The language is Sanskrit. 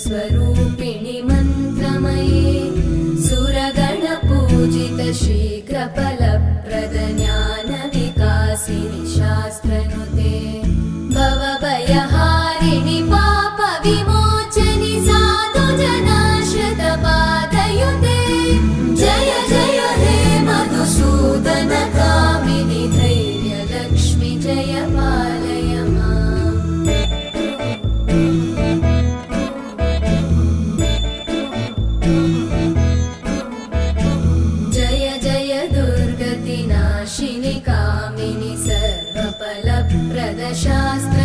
स्वरूपिणि मन्त्रमये सुरगणपूजित शीघ्रफलप्रद ज्ञानविकासिनि शास्त्रनुते भवभयहारिणि पापविमोचनि साधुजनाश्रितपादयुते जय जय हे मधुसूदन कामिनि धैर्यलक्ष्मि जय पालय माम्। जय जय दुर्गतिनाशिनि कामिनि सर्वफलप्रद शास्त्र